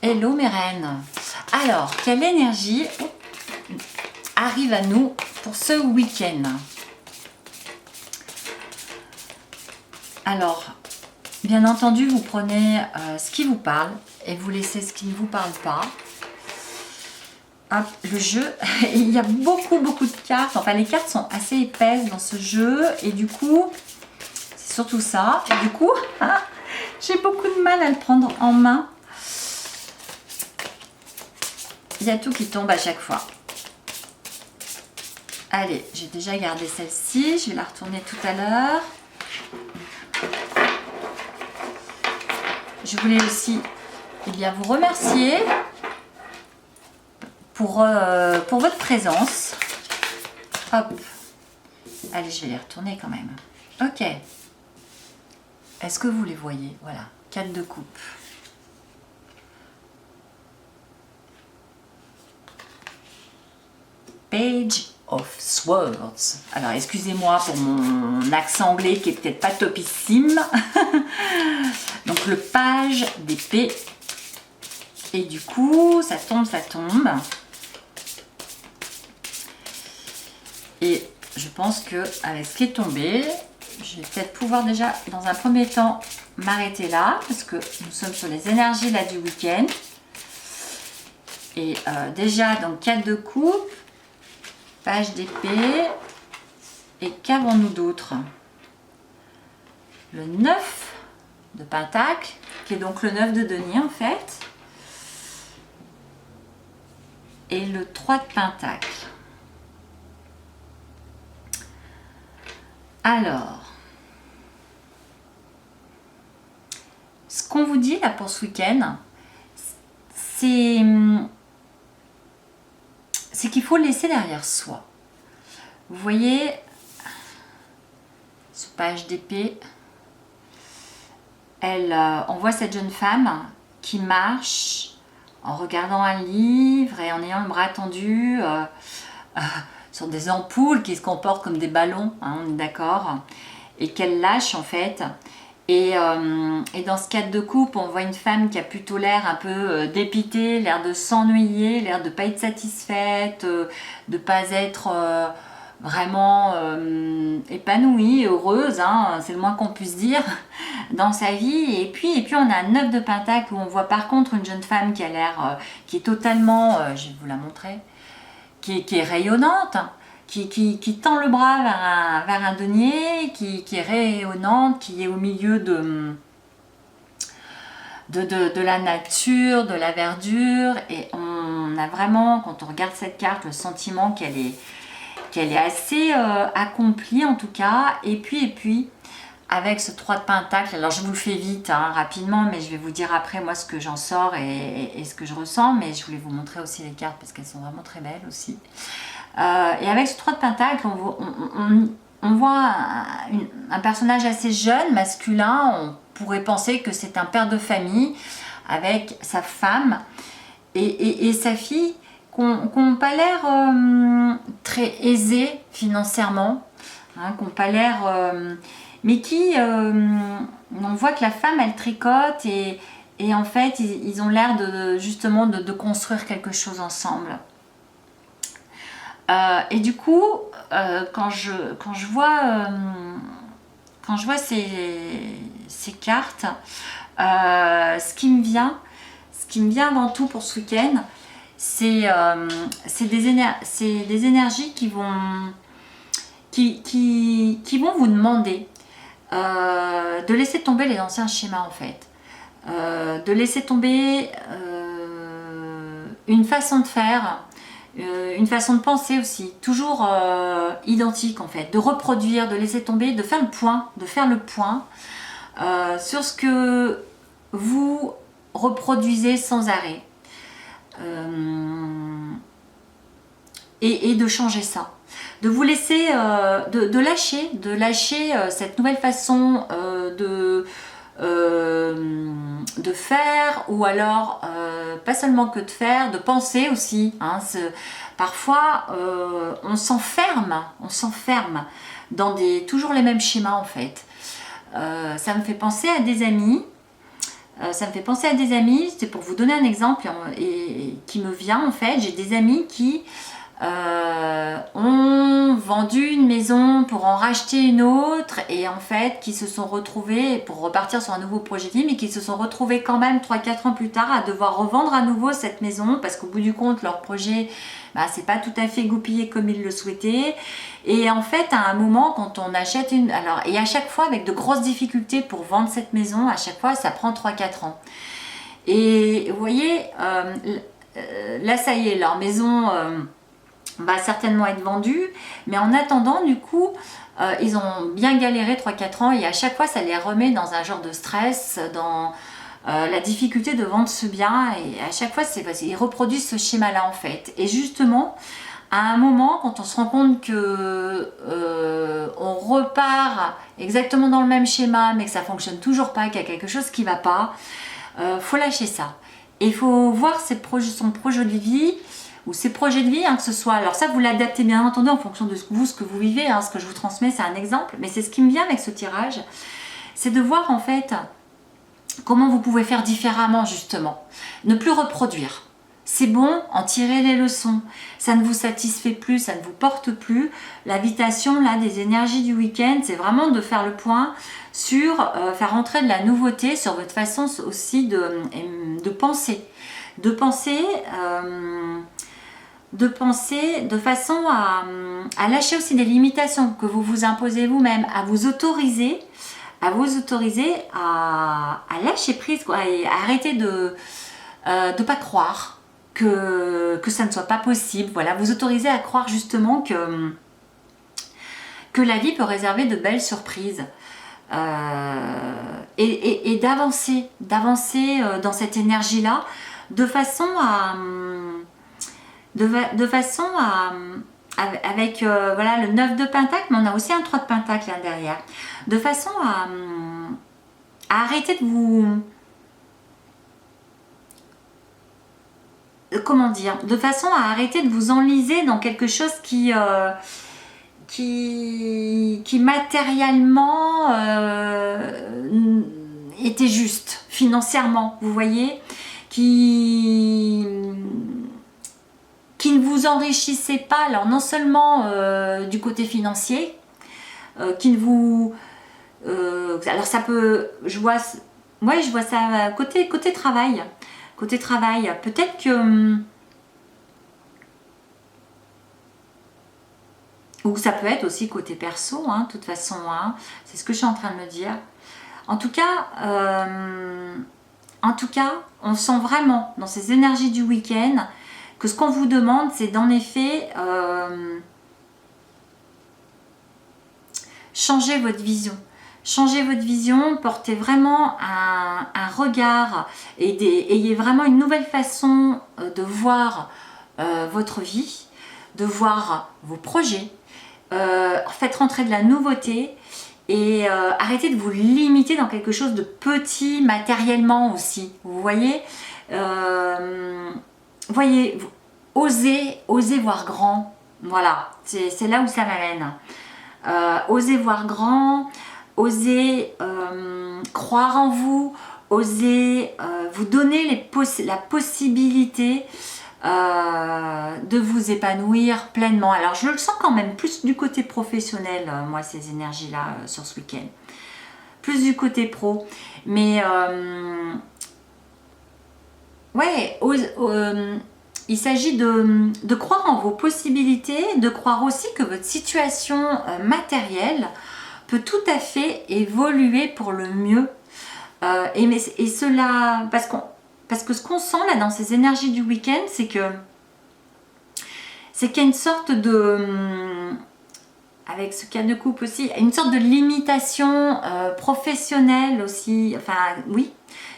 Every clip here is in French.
Hello mes reines. Alors, quelle énergie arrive à nous pour ce week-end? Alors, bien entendu, vous prenez ce qui vous parle et vous laissez ce qui ne vous parle pas. Hop, le jeu, il y a beaucoup de cartes. Enfin, les cartes sont assez épaisses dans ce jeu et du coup, c'est surtout ça. Et du coup, j'ai beaucoup de mal à le prendre en main. Il y a tout qui tombe à chaque fois. Allez, j'ai déjà gardé celle-ci. Je vais la retourner tout à l'heure. Je voulais aussi vous remercier pour votre présence. Hop. Allez, je vais les retourner quand même. Ok. Est-ce que vous les voyez? Voilà. 4 de coupe. Page of Swords. Alors, excusez-moi pour mon accent anglais qui est peut-être pas topissime. Donc, le page d'épée. Et du coup, ça tombe, ça tombe. Et je pense que avec ce qui est tombé, je vais peut-être pouvoir déjà, dans un premier temps, m'arrêter là. Parce que nous sommes sur les énergies là du week-end. Et déjà, donc 4 de coupe. Page d'épée. Et qu'avons-nous d'autre? Le 9 de pentacle, qui est donc le 9 de denier en fait. Et le 3 de pentacle. Alors, ce qu'on vous dit là pour ce week-end, c'est qu'il faut laisser derrière soi. Vous voyez, ce page d'épée, on voit cette jeune femme qui marche en regardant un livre et en ayant le bras tendu sur des ampoules qui se comportent comme des ballons, hein, on est d'accord, et qu'elle lâche en fait. Et dans ce 4 de coupe, on voit une femme qui a plutôt l'air un peu dépitée, l'air de s'ennuyer, l'air de ne pas être satisfaite, de ne pas être vraiment épanouie, heureuse, hein, c'est le moins qu'on puisse dire, dans sa vie. Et puis on a un 9 de pentacle où on voit par contre une jeune femme qui a l'air, qui est totalement, je vais vous la montrer, qui est rayonnante, qui tend le bras vers un denier, qui est rayonnante, qui est au milieu de la nature, de la verdure. Et on a vraiment, quand on regarde cette carte, le sentiment qu'elle est assez accomplie en tout cas. Et puis, avec ce 3 de pentacle, alors je vous le fais vite, hein, rapidement, mais je vais vous dire après moi ce que j'en sors et ce que je ressens. Mais je voulais vous montrer aussi les cartes parce qu'elles sont vraiment très belles aussi. Et avec ce 3 de pentacle, on voit un personnage assez jeune, masculin. On pourrait penser que c'est un père de famille avec sa femme et sa fille qui n'ont pas l'air très aisés financièrement, hein, qui n'ont pas l'air... mais qui... on voit que la femme, elle tricote et en fait, ils ont l'air justement de construire quelque chose ensemble. Et du coup, quand je vois ces cartes, ce qui me vient avant tout pour ce week-end, c'est des énergies qui vont vous demander de laisser tomber les anciens schémas en fait, de laisser tomber une façon de faire. Une façon de penser aussi, toujours identique en fait, de reproduire, de laisser tomber, de faire le point sur ce que vous reproduisez sans arrêt et de changer ça, de vous laisser, de lâcher cette nouvelle façon de faire, ou alors pas seulement que de faire, de penser aussi, hein, parfois on s'enferme dans toujours les mêmes schémas en fait. Ça me fait penser à des amis Ça me fait penser à des amis, c'est pour vous donner un exemple et qui me vient en fait. J'ai des amis qui ont vendu une maison pour en racheter une autre et en fait qui se sont retrouvés pour repartir sur un nouveau projet de vie, mais qui se sont retrouvés quand même 3-4 ans plus tard à devoir revendre à nouveau cette maison parce qu'au bout du compte leur projet c'est pas tout à fait goupillé comme ils le souhaitaient. Et en fait à un moment quand on achète et à chaque fois avec de grosses difficultés pour vendre cette maison, à chaque fois ça prend 3-4 ans. Et vous voyez, là ça y est, leur maison va certainement être vendue, mais en attendant du coup ils ont bien galéré 3-4 ans et à chaque fois ça les remet dans un genre de stress, dans la difficulté de vendre ce bien, et à chaque fois c'est parce qu'ils reproduisent ce schéma là en fait. Et justement à un moment quand on se rend compte que on repart exactement dans le même schéma mais que ça fonctionne toujours pas, qu'il y a quelque chose qui va pas, faut lâcher ça et il faut voir son projet de vie ou ses projets de vie, que ce soit, alors ça vous l'adaptez bien entendu en fonction de ce que vous vivez, ce que je vous transmets c'est un exemple, mais c'est ce qui me vient avec ce tirage, c'est de voir en fait comment vous pouvez faire différemment justement, ne plus reproduire. C'est bon, en tirer les leçons, ça ne vous satisfait plus, ça ne vous porte plus. L'invitation là des énergies du week-end, c'est vraiment de faire le point sur faire entrer de la nouveauté sur votre façon aussi de penser. De penser de façon à lâcher aussi des limitations que vous vous imposez vous-même, à vous autoriser à lâcher prise, quoi, et à arrêter de pas croire que ça ne soit pas possible. Voilà, vous autorisez à croire justement que la vie peut réserver de belles surprises et d'avancer dans cette énergie-là de façon avec voilà le 9 de Pentacle, mais on a aussi un 3 de Pentacle là derrière, de façon à arrêter de vous... Comment dire, de façon à arrêter de vous enliser dans quelque chose qui matériellement était juste, financièrement, vous voyez, qui ne vous enrichissait pas, alors non seulement du côté financier, qui ne vous... alors ça peut... Je vois ça côté travail. Côté travail, peut-être que... ou ça peut être aussi côté perso, de toute façon, c'est ce que je suis en train de me dire. En tout cas, on sent vraiment dans ces énergies du week-end que ce qu'on vous demande, c'est d'en effet changer votre vision. Changez votre vision, portez vraiment un regard et ayez vraiment une nouvelle façon de voir votre vie, de voir vos projets. Faites rentrer de la nouveauté et arrêtez de vous limiter dans quelque chose de petit matériellement aussi. Vous voyez, osez voir grand. Voilà, c'est là où ça m'amène. Osez voir grand. Osez croire en vous, osez vous donner la possibilité de vous épanouir pleinement. Alors je le sens quand même plus du côté professionnel, moi ces énergies-là sur ce week-end. Plus du côté pro. Mais ouais, il s'agit de croire en vos possibilités, de croire aussi que votre situation matérielle peut tout à fait évoluer pour le mieux. Et cela, parce que ce qu'on sent là dans ces énergies du week-end, c'est qu'il y a une sorte de... avec ce cas de coupe aussi, une sorte de limitation professionnelle aussi, enfin oui,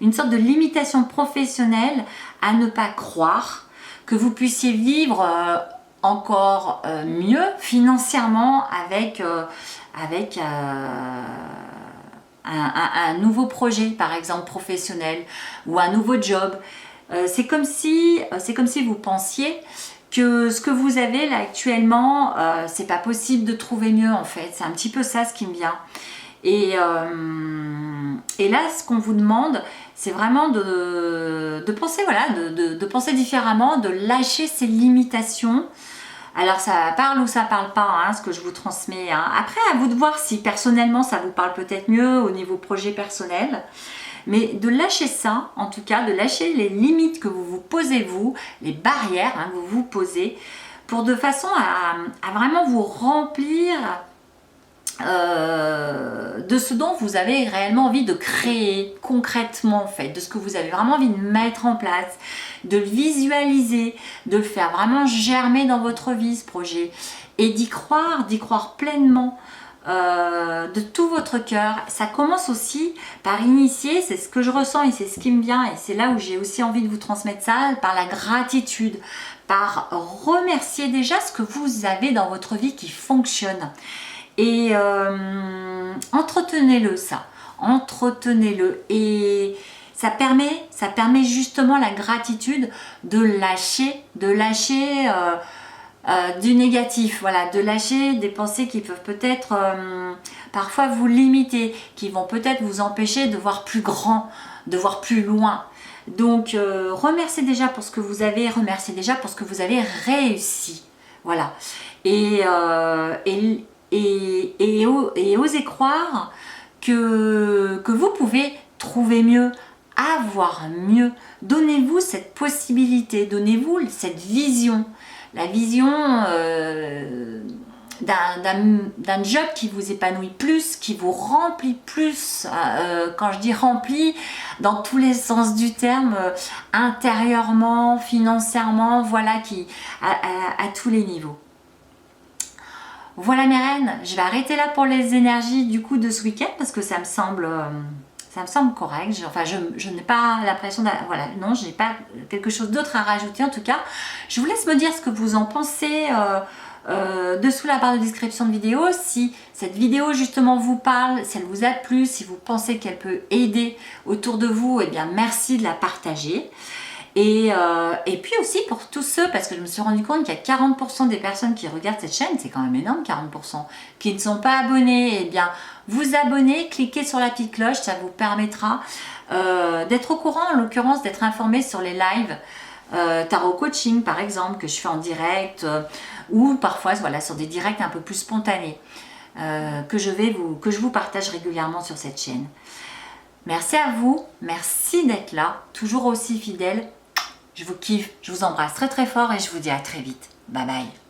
une sorte de limitation professionnelle à ne pas croire que vous puissiez vivre encore mieux financièrement avec un nouveau projet par exemple professionnel ou un nouveau job. C'est comme si vous pensiez que ce que vous avez là actuellement, c'est pas possible de trouver mieux en fait. C'est un petit peu ça ce qui me vient. Et là, ce qu'on vous demande, c'est vraiment de penser, voilà, de penser différemment, de lâcher ces limitations. Alors ça parle ou ça parle pas, hein, ce que je vous transmets. Hein. Après, à vous de voir si personnellement ça vous parle peut-être mieux au niveau projet personnel. Mais de lâcher ça, en tout cas, de lâcher les limites que vous vous posez vous, les barrières hein, que vous vous posez, pour de façon à vraiment vous remplir de ce dont vous avez réellement envie de créer concrètement en fait, de ce que vous avez vraiment envie de mettre en place, de le visualiser, de le faire vraiment germer dans votre vie ce projet et d'y croire pleinement de tout votre cœur. Ça commence aussi par initier, c'est ce que je ressens et c'est ce qui me vient et c'est là où j'ai aussi envie de vous transmettre ça, par la gratitude, par remercier déjà ce que vous avez dans votre vie qui fonctionne. Et entretenez-le ça, entretenez-le et ça permet justement la gratitude de lâcher du négatif, voilà, de lâcher des pensées qui peuvent peut-être parfois vous limiter, qui vont peut-être vous empêcher de voir plus grand, de voir plus loin. Donc remerciez déjà pour ce que vous avez, remerciez déjà pour ce que vous avez réussi, voilà. Et osez croire que vous pouvez trouver mieux, avoir mieux. Donnez-vous cette possibilité, donnez-vous cette vision, la vision d'un job qui vous épanouit plus, qui vous remplit plus, quand je dis rempli, dans tous les sens du terme, intérieurement, financièrement, voilà, à tous les niveaux. Voilà mes reines, je vais arrêter là pour les énergies du coup de ce week-end parce que ça me semble correct. Enfin, je n'ai pas l'impression de... Voilà, non, je n'ai pas quelque chose d'autre à rajouter en tout cas. Je vous laisse me dire ce que vous en pensez dessous la barre de description de vidéo. Si cette vidéo justement vous parle, si elle vous a plu, si vous pensez qu'elle peut aider autour de vous, eh bien merci de la partager. Et puis aussi pour tous ceux, parce que je me suis rendu compte qu'il y a 40% des personnes qui regardent cette chaîne, c'est quand même énorme 40%, qui ne sont pas abonnés, eh bien vous abonnez, cliquez sur la petite cloche, ça vous permettra d'être au courant, en l'occurrence d'être informé sur les lives tarot coaching par exemple, que je fais en direct, ou parfois voilà, sur des directs un peu plus spontanés, que je vous partage régulièrement sur cette chaîne. Merci à vous, merci d'être là, toujours aussi fidèle. Je vous kiffe, je vous embrasse très très fort et je vous dis à très vite. Bye bye.